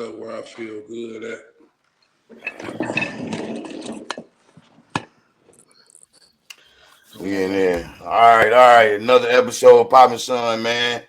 up where I feel good at. We in there. All right. Another episode of Poppin' Son, man.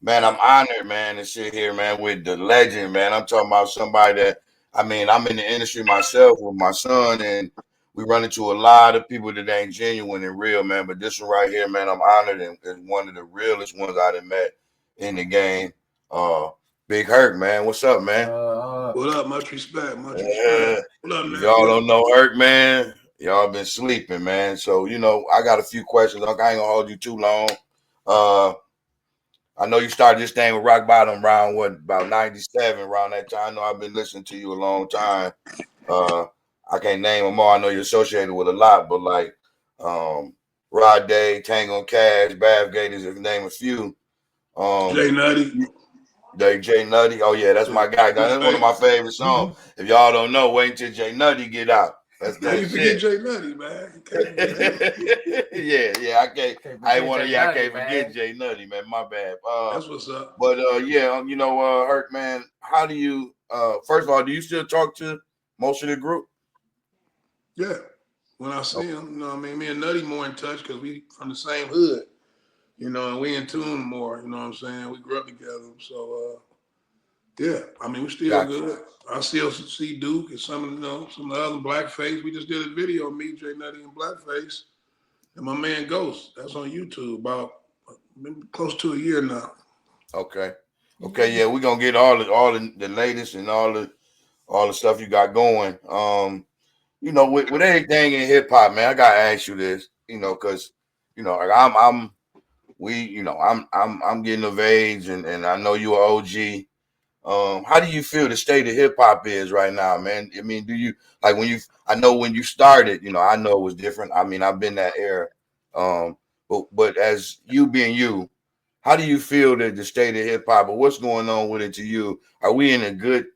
Man, I'm honored, man, to sit here, man, with the legend, man. I'm talking about somebody that, I'm in the industry myself with my son, and we run into a lot of people that ain't genuine and real, man. But this one right here, man, I'm honored and one of the realest ones I done met in the game. Uh, Big Herk, man. What's up, man? What up? Much respect. Much respect. Uh, What up, if y'all nephew? don't know Herk, man, y'all been sleeping, man. So, I got a few questions. I ain't gonna hold you too long. Uh, I know you started this thing with Rock Bottom around about 97, around that time. I know I've been listening to you a long time. Uh, I can't name them all. I know you're associated with a lot, but like um, Rod Day, Tango and Cash, Bav Gators, to name a few. Jay Nutty. Jay Nutty. Oh yeah, that's my guy. That's one of my favorite songs. If y'all don't know, wait until Jay Nutty get out. That's How that you forget shit. Jay Nutty, man? You can't forget him. yeah. I ain't want to. Yeah, I can't forget man. Jay Nutty, man. My bad. That's what's up. But Herc, man, how do you? First of all, do you still talk to most of the group? Yeah. When I see him, me and Nutty more in touch because we from the same hood, and we in tune more. You know what I'm saying? We grew up together, so yeah. We still Gotcha. good. I still see Duke and some of the other Blackface. We just did a video, me, Jay Nutty, and Blackface, and my man Ghost. That's on YouTube. About close to a year now. Okay. Yeah, we're gonna get all the latest and all the stuff you got going. With everything in hip hop, man, I gotta ask you this, because like I'm getting of age, and I know you're OG. How do you feel the state of hip hop is right now, man? Do you like I know when you started, I know it was different. I've been that era. But as you being you, how do you feel that the state of hip hop, or what's going on with it to you? Are we in a good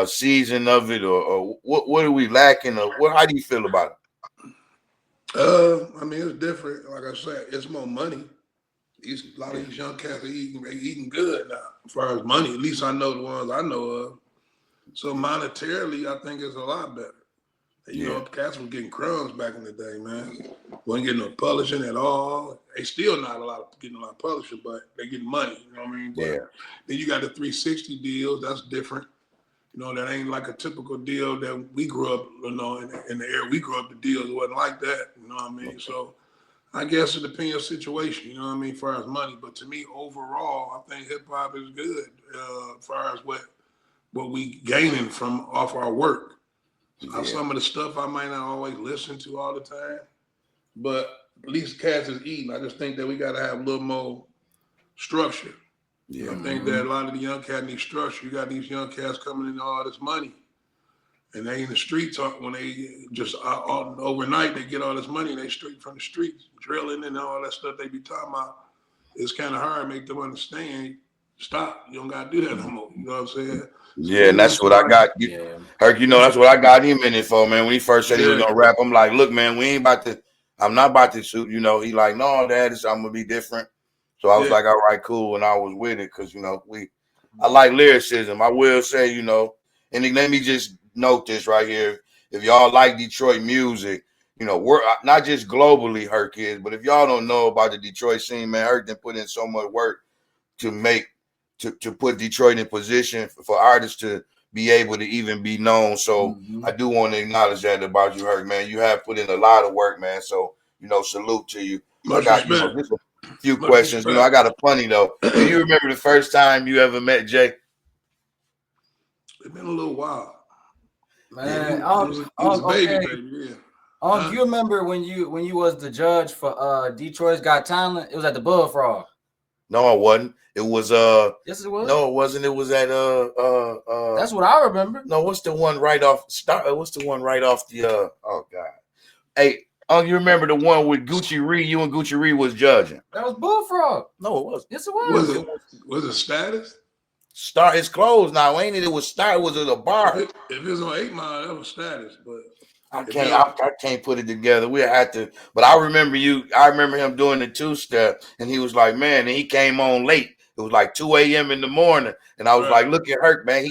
season of it, or what are we lacking, or how do you feel about It's different. Like I said, it's more money. A lot of these young cats are eating good now, as far as money. At least I know the ones I know of. So monetarily, I think it's a lot better. it? Yeah, Cats was getting crumbs back in the day, man. Wasn't getting no publishing at all. They still not getting a lot of publishing, but they getting money. You know what I mean? But yeah, then you got the 360 deals. That's different. That ain't like a typical deal that we grew up. In the era we grew up, the deals wasn't like that. You know what I mean? So I guess it depends on situation. You know what I mean? As far as money, but to me, overall, I think hip hop is good. As far as what we gaining from off our work. yeah, Some of the stuff I might not always listen to all the time, but at least cats is eating. I just think that we got to have a little more structure. yeah. I think that a lot of the young cats need structure. You got these young cats coming in all this money, and they in the streets when they just overnight they get all this money and they straight from the streets drilling and all that stuff they be talking about. It's kind of hard to make them understand. Stop. You don't got to do that no more. You know what I'm saying? So Yeah, and moving that's what I forward, got. Yeah. Herc, that's what I got him in it for, man. When he first said he was yeah, gonna rap, I'm like, look, man, we ain't about to. I'm not about to shoot. He like, no, Dad, I'm gonna be different. So I was yeah. like, all right, cool, and I was with it because I like lyricism. I will say, and then let me just note this right here. If y'all like Detroit music, we're not just globally Herc is, but if y'all don't know about the Detroit scene, man, Herc done put in so much work to make to put Detroit in position for artists to be able to even be known. So I do want to acknowledge that about you, Herc, man. You have put in a lot of work, man. So, salute to you. I Much got, respect. just a few Much questions. respect. I got a funny though. Do you remember the first time you ever met Jay? It's been a little while. Yeah, Man, he was a baby, okay. baby. Yeah. You remember when you was the judge for Detroit's Got Talent? It was at the Bullfrog. No, it wasn't. It was Yes, it was. no, it wasn't. It was at That's what I remember. no, what's the one right off what's the one right off the oh God. Hey, you remember the one with Gucci Reed? You and Gucci Reed was judging. That was Bullfrog. No, it wasn't. Yes, it was. Was it status? Star is closed now, ain't it? It was Star. It was at a bar. If it's on 8 Mile, that was status. But I can't put it together. We had to, but I remember I remember him doing the 2-step, and he was like, man, and he came on late. It was like 2 a.m. in the morning, and I was right. like, look at Herc, man.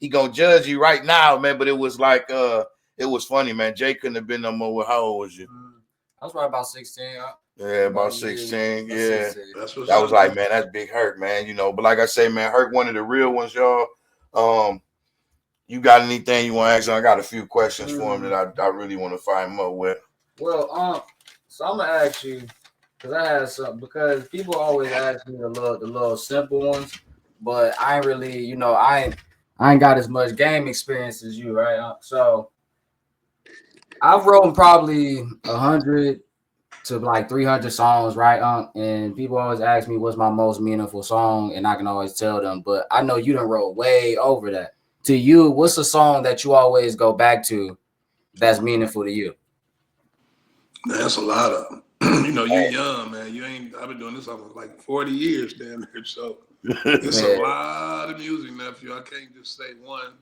he gonna judge you right now, man. But it was like it was funny, man. Jay couldn't have been no more. How old was you? I was probably about 16. Yeah, about 16. About Yeah. 16. That's what's That was up, like, man. man, that's big Herk, man. You know, but like I say, man, Herk one of the real ones, y'all. You got anything you want to ask him? I got a few questions for him that I really want to find him up with. Well, so I'm gonna ask you because I had some because people always ask me the little simple ones, but I ain't really, I ain't got as much game experience as you, right? So I've wrote probably 100 to like 300 songs, right? And people always ask me what's my most meaningful song, and I can always tell them, but I know you done wrote way over that. To you, what's a song that you always go back to that's meaningful to you? Man, that's a lot of them. You know, you're young, man. I've been doing this almost like 40 years, damn near. So it's a lot of music, nephew. I can't just say one.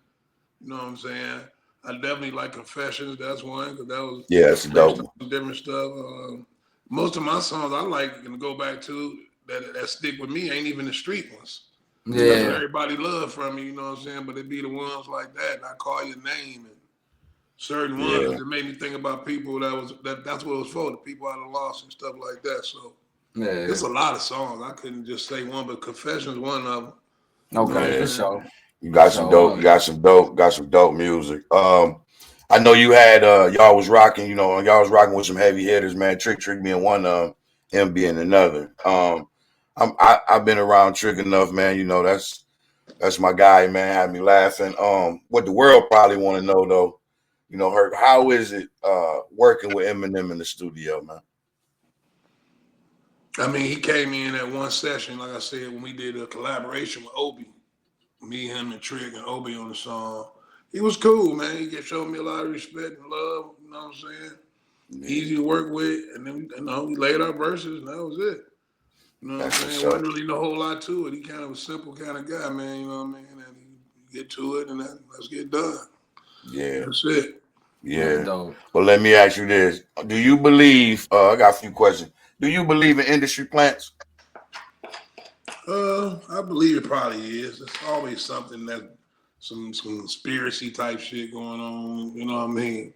You know what I'm saying? I definitely like Confessions. That's one because that was It's based dope. on different stuff. Most of my songs I like and go back to that stick with me ain't even the street ones. That's what everybody love from me. You know what I'm saying? But it be the ones like that. And I call your name and certain ones because it made me think about people that's what it was for, the people I done lost and stuff like that. So it's a lot of songs. I couldn't just say one, but Confessions one of them. Okay, for sure. You got some dope. You got some dope. Got some dope music. I know you had y'all was rocking. You know, y'all was rocking with some heavy hitters, man. Trick being one of them, him being another. I've been around Trick enough, man. You know, that's my guy, man. Had me laughing. What the world probably want to know though, you know, Herc, how is it working with Eminem in the studio, man? I mean, he came in at one session, like I said, when we did a collaboration with Obi. Me, him, and Trick and Obi on the song. He was cool, man. He just showed me a lot of respect and love. You know what I'm saying? Easy to work with, and then we laid our verses, and that was it. You know what I'm saying? Wasn't really no whole lot to it. He kind of a simple kind of guy, man. You know what I mean? And he get to it, and then let's get done. Yeah, that's it. Yeah. Well, let me ask you this: do you believe? I got a few questions. Do you believe in industry plants? I believe it probably is. It's always something that some conspiracy type shit going on. You know what I mean?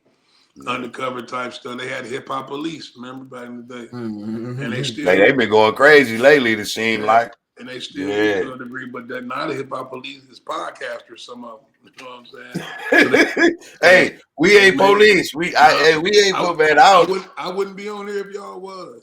Undercover type stuff. They had hip hop police, remember back in the day, and they still they've been going crazy lately. It seems like, and they still do to a degree. But that not a hip hop police is podcasters. Some of them. You know what I'm saying? So hey, we ain't police. We ain't put that out. I wouldn't be on here if y'all was.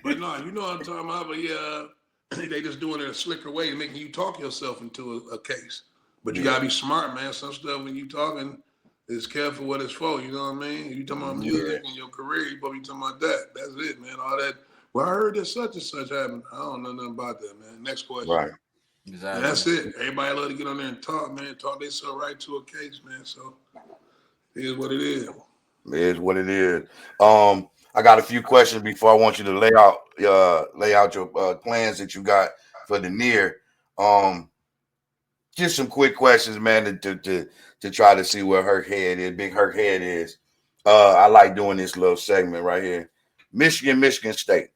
But no, you know what I'm talking about. But yeah, they just doing it a slicker way, making you talk yourself into a case. But you gotta be smart, man. Some stuff when you talking is careful what it's for. You know what I mean? If you talking about music and your career, you probably talking about that. That's it, man. All that. Well, I heard that such and such happened. I don't know nothing about that, man. Next question. Right. Exactly. And that's it. Everybody love to get on there and talk, man. Talk themselves right to a case, man. So it is what it is. It is what it is. I got a few questions before I want you to lay out your plans that you got for the near. Just some quick questions, man, to try to see where Herk head is. Big Herk head is. I like doing this little segment right here. Michigan State.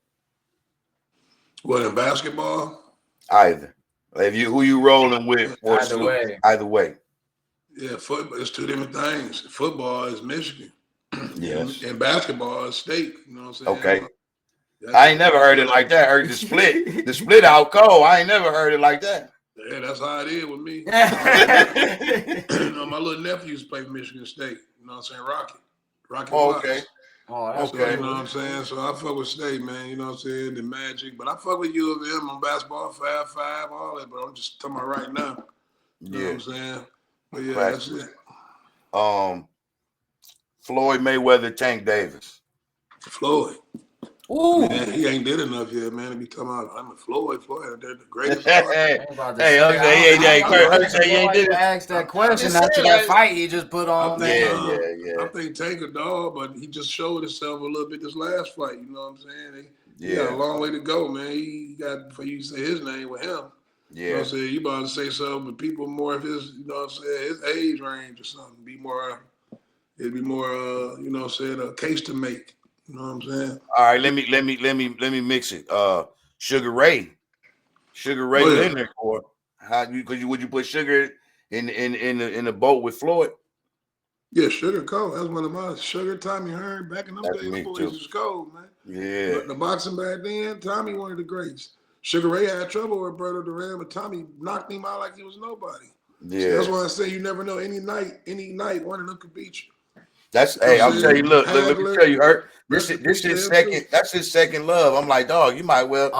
What, in basketball? Either. Who you rolling with? Either way. Yeah, football. It's two different things. Football is Michigan. Yes. And basketball is State. You know what I'm saying? Okay. I ain't never heard it like that. Heard the split out cold. I ain't never heard it like that. Yeah, that's how it is with me. My little nephews play Michigan State. You know what I'm saying? Rocky. Okay. So, you know what I'm saying? So I fuck with State, man. You know what I'm saying? The Magic. But I fuck with U of M on basketball, 5-5, all that. But I'm just talking about right now. You know what I'm saying? But yeah, that's it. Floyd Mayweather, Tank Davis. Floyd. Ooh. Man, he ain't did enough yet, man. To be talking about, I'm a Floyd. Floyd, they're the greatest. Hey, he ain't did it. Ask that question after that fight he just put on. I think Tank a dog, but he just showed himself a little bit this last fight. You know what I'm saying? He got a long way to go, man. He got, for you to say his name with him. Yeah. You know what I'm saying? You about to say something, but people more of his, you know what I'm saying, his age range or something. It'd be more, you know what I'm saying, a case to make. You know what I'm saying? All right, let me mix it. Sugar Ray was in there for how would you put Sugar in the boat with Floyd? Yeah, Sugar Cole. That's one of my Sugar Tommy Hearn back in them That's days. me Them boys too. was cold, man. Yeah. But the boxing back then, Tommy one of the greats. Sugar Ray had trouble with Roberto Duran, but Tommy knocked him out like he was nobody. So that's Yeah. why I say you never know. Any night, one of them could beat you. That's You know hey, what I'm I'm telling you, saying? look, let me Hagler, tell you, Herk. rest in This peace to his him too. second. That's his second love. I'm like, dog, you might well.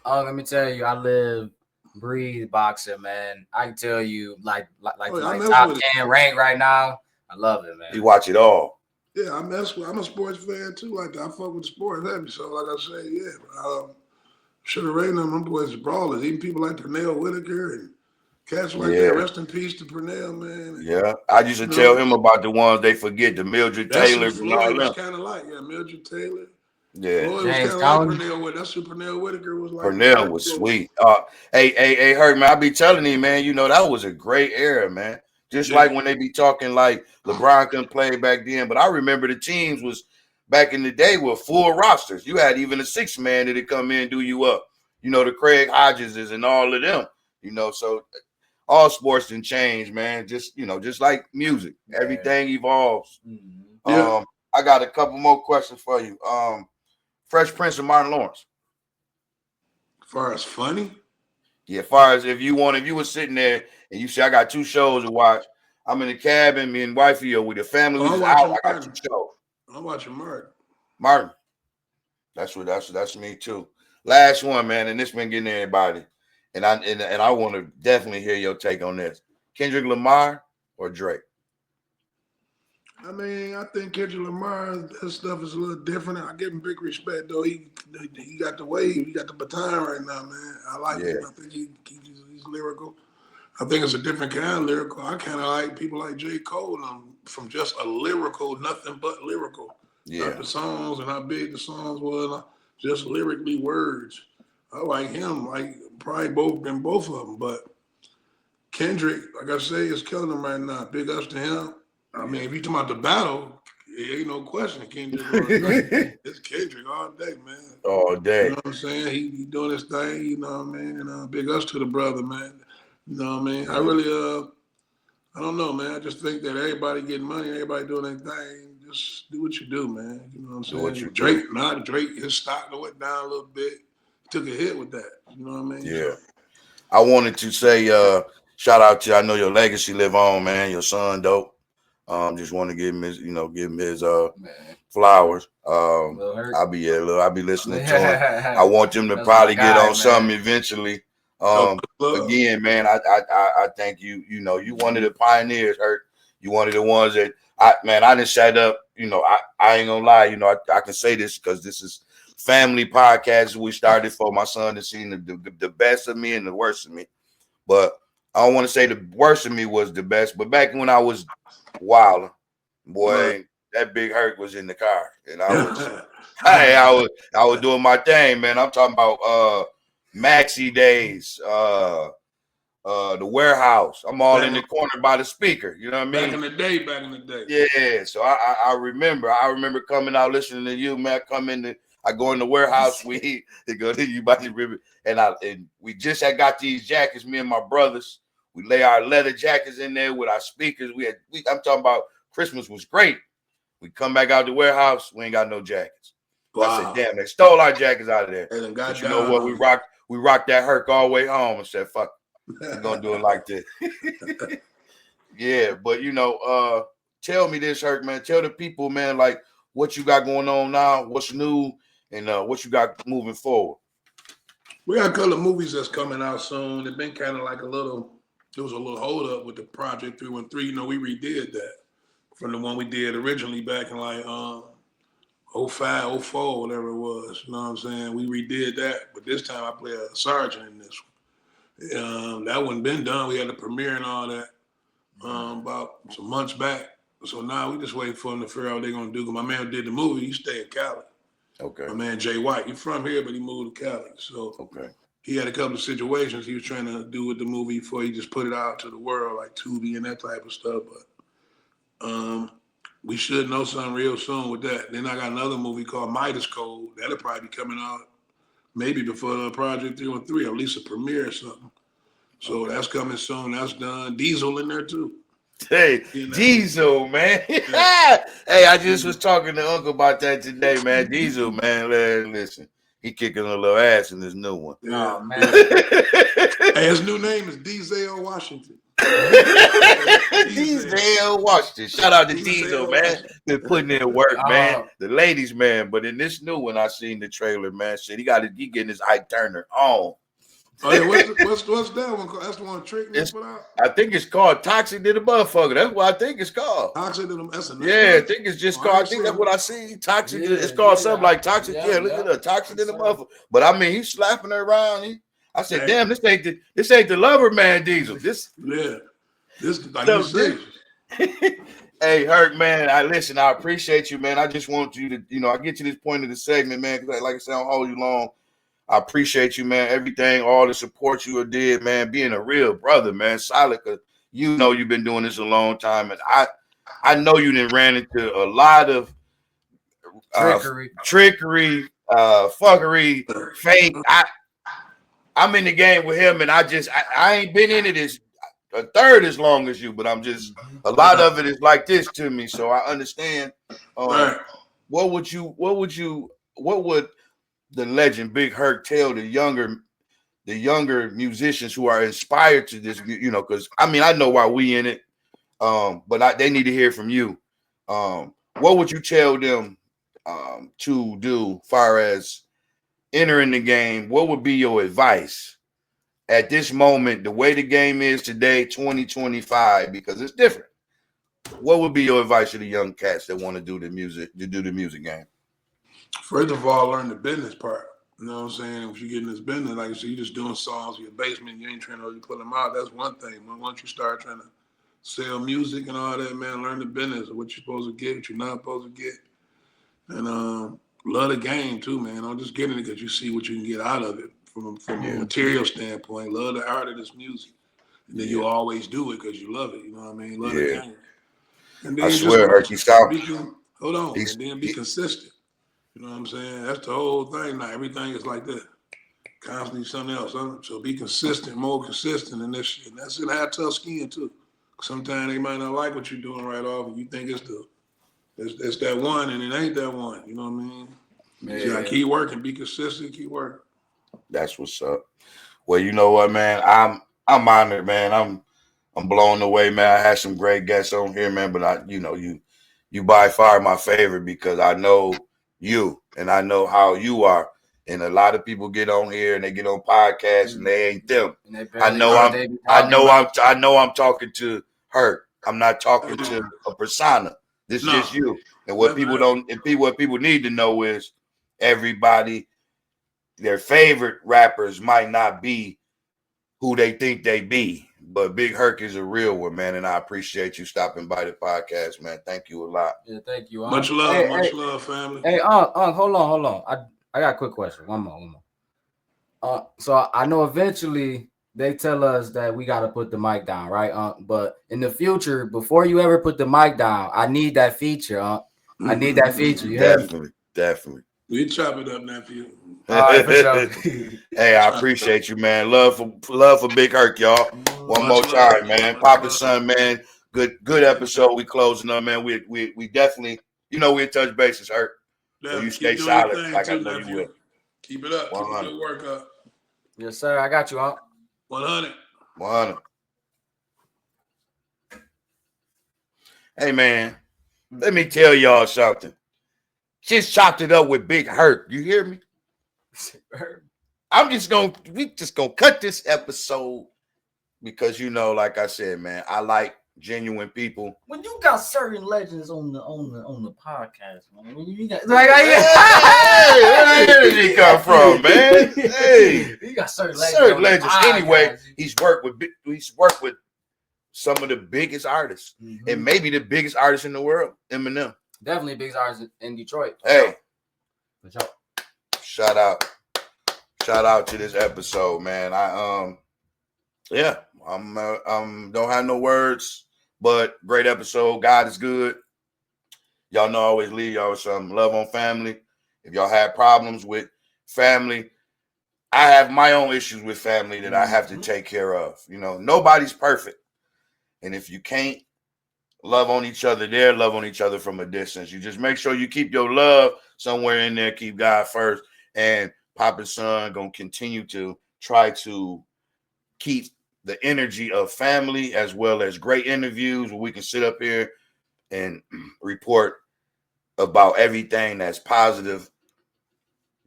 Let me tell you, I live, breathe boxing, man. I can tell you, like Oh, yeah, I mess top with it. 10 rank right now. I love it, man. You watch it all. Yeah, I'm a sports fan too. Like I fuck with sports heavy. So like I say, yeah. Sugar Ray and them boys brawlers. Even people like Pernell Whitaker and cats like that. Yeah. Rest in peace to Pernell, man. Yeah. I used to You tell know, him about the ones they forget, the Mildred that's who Taylors and all Floyd was them. kind of like. Yeah, Mildred Taylor. Yeah. Floyd was James kind of like Conley. Pernell Whitaker. That's who Pernell Whitaker was like. Pernell was sweet. Hey, Herk, man, I be telling you, man, you know, that was a great era, man. Just Yeah. like when they be talking like LeBron couldn't play back then. But I remember the teams was back in the day were full rosters. You had even a 6-man that'd come in and do you up. You know, the Craig Hodgeses and all of them. You know, so all sports didn't change, man. Just, you know, just like music. Everything evolves. Mm-hmm. Yeah. I got a couple more questions for you. Fresh Prince of Martin Lawrence. As far as funny, Yeah, as far as if you were sitting there and you say, I got 2 shows to watch. I'm in the cabin, me and wifey or with the family. We I'm just out. watching I got 2 Martin. shows. I'm watching Martin. Martin. That's me too. Last one, man, and this been getting everybody. And I want to definitely hear your take on this. Kendrick Lamar or Drake? I mean, I think Kendrick Lamar, that stuff is a little different. I give him big respect, though. He got the wave. He got the baton right now, man. I like him. I think he's lyrical. I think it's a different kind of lyrical. I kind of like people like J. Cole from just a lyrical, nothing but lyrical. Yeah. Not the songs and how big the songs were, just lyrically words. I like him, like probably both of them. But Kendrick, like I say, is killing him right now. Big ups to him. I mean, if you talking about the battle, it ain't no question. Kendrick, it's Kendrick all day, man. All day. You know what I'm saying? He doing his thing. You know what I mean? And big ups to the brother, man. You know what I mean? I really, I don't know, man. I just think that everybody getting money, everybody doing their thing. Just do what you do, man. You know what I'm saying? Drake, his stock went down a little bit. Took a hit with that. You know what I mean? Yeah. So, I wanted to say, shout out to, I know your legacy live on, man. Your son, dope. Just want to give him his flowers. I'll be listening to him. I want them to probably get on something eventually. Again, man, I thank you. You know, you one of the pioneers, Herk. You one of the ones that I didn't set up. You know, I ain't gonna lie. You know, I can say this because this is family podcast. We started for my son to see the best of me and the worst of me. But I don't want to say the worst of me was the best. But back when I was wild, boy, that big Herk was in the car, and I was I was doing my thing, man. I'm talking about Maxi days, the warehouse. I'm all in the corner by the speaker. You know what I mean? Back in the day. Yeah. So I remember coming out listening to you, man. I go in the warehouse. We go to you about the river, and we just had got these jackets. Me and my brothers. We lay our leather jackets in there with our speakers. I'm talking about Christmas was great. We come back out the warehouse. We ain't got no jackets. Wow. I said, damn, they stole our jackets out of there. But you know what? We rocked that Herk all the way home and said, fuck, we're going to do it like this. Yeah, but, you know, tell me this, Herk, man. Tell the people, man, like what you got going on now, what's new, and what you got moving forward. We got a couple of movies that's coming out soon. It's been kind of like there was a little hold up with the Project 313. You know, we redid that from the one we did originally back in like 05, 04, whatever it was. You know what I'm saying? We redid that, but this time I play a sergeant in this one. That one been done. We had the premiere and all that about some months back. So now we just waiting for them to figure out what they're going to do. Because my man who did the movie, he stay in Cali. Okay. My man Jay White, he's from here, but he moved to Cali. So he had a couple of situations he was trying to do with the movie before he just put it out to the world, like Tubi and that type of stuff. But we should know something real soon with that. Then I got another movie called Midas Code. That'll probably be coming out maybe before Project 313, or at least a premiere or something. So that's coming soon. That's done. Diesel in there too. Hey, You know. Diesel, man. Yeah. Hey, I just was talking to Uncle about that today, man. Diesel, man. Listen, he kicking a little ass in this new one. Yeah. Oh man. Hey, his new name is Diesel Washington. Diesel Washington. Shout out to Diesel, man. Washington. Been putting in work, man. The ladies, man. But in this new one, I seen the trailer, man. Shit, he getting his Ike Turner on. Oh yeah, what's that one called? That's the one Trick put out. I think it's called Toxic to the Motherfucker. That's what I think it's called. Toxic to the that's a name. Yeah, I think it's just called. I think that's what I see. Toxic. It's called something like Toxic. Yeah, look at that. Toxic to the Motherfucker. But I mean, he's slapping her around. I said, damn, this ain't the lover man Diesel. This like you say. Hey, Herk, man, I appreciate you, man. I just want you to, I get to this point of the segment, man, because like I said, I don't hold you long. I appreciate you, man. Everything, all the support you did, man, being a real brother, man. Solid, because you know you've been doing this a long time. And I know you done ran into a lot of trickery, fuckery, fake. I'm in the game with him, and I ain't been into this a third as long as you, but I'm just a lot of it is like this to me, so I understand. What would the legend Big Herk tell the younger musicians who are inspired to this? Because I mean I know why we in it, but they need to hear from you. What would you tell them to do, far as entering the game? What would be your advice at this moment, the way the game is today, 2025, because it's different? What would be your advice to the young cats that want to do the music game? First of all, learn the business part. You know what I'm saying? If you get in this business, like you said, you're just doing songs in your basement, you ain't trying to put them out. That's one thing. But once you start trying to sell music and all that, man, learn the business of what you're supposed to get, what you're not supposed to get. And love the game too, man. Don't just get in it because you see what you can get out of it from a material standpoint. Love the art of this music. And then you always do it because you love it. You know what I mean? Love the game. And then I swear, Herk, and then be consistent. You know what I'm saying? That's the whole thing. Now everything is like that. Constantly something else. So be consistent, more consistent in this shit. And that's it. Have tough skin too. Sometimes they might not like what you're doing right off, and you think it's that one, and it ain't that one. You know what I mean? Yeah. So you gotta keep working, be consistent, keep working. That's what's up. Well, you know what, man? I'm honored, man. I'm blown away, man. I had some great guests on here, man. But you by far my favorite because I know you and I know how you are. And a lot of people get on here and they get on podcasts and they ain't them. I know I'm talking to Herk. I'm not talking to a persona. This is just you. And what people need to know is everybody, their favorite rappers might not be who they think they be. But Big Herk is a real one, man, and I appreciate you stopping by the podcast, man. Thank you a lot. Yeah, thank you. Much love, family. Hey, hold on. I got a quick question. One more. So I know eventually they tell us that we got to put the mic down, right? But in the future, before you ever put the mic down, I need that feature. I need that feature. Definitely. We chop it up now for you. All right, for sure. Hey, I appreciate you, man. Love for Big Herk, y'all. One more time, man. Papa Son, man. Good episode. We closing up, man. We definitely, we touch bases, Herk. So you stay solid, like I know you will. Keep it up. Keep the good work up. Yes, sir. I got you, 100. Hey, man. Let me tell y'all something. Just chopped it up with Big Herk. You hear me? We just gonna cut this episode because like I said, man, I like genuine people. When you got certain legends on the podcast, man, when you got where did he come from, man? Hey, you got certain legends. Anyway, he's worked with some of the biggest artists, and maybe the biggest artist in the world, Eminem. Definitely biggest artist in Detroit. Hey, shout out to this episode, man. I don't have no words, but great episode. God is good. Y'all know I always leave y'all with some love on family. If y'all have problems with family, I have my own issues with family that I have to take care of. You know, nobody's perfect. And if you can't love on each other there, love on each other from a distance. You just make sure you keep your love somewhere in there, keep God first. And Papa's son gonna continue to try to keep the energy of family as well as great interviews where we can sit up here and report about everything that's positive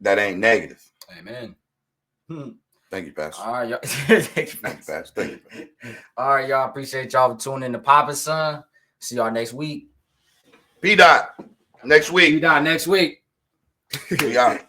that ain't negative. Amen. Thank you, Pastor. All right, y'all. Thank you, Pastor. Thank you, Pastor. All right, y'all. Appreciate y'all for tuning in to Papa's Son. See y'all next week. P. Dot next week. Next week. We out.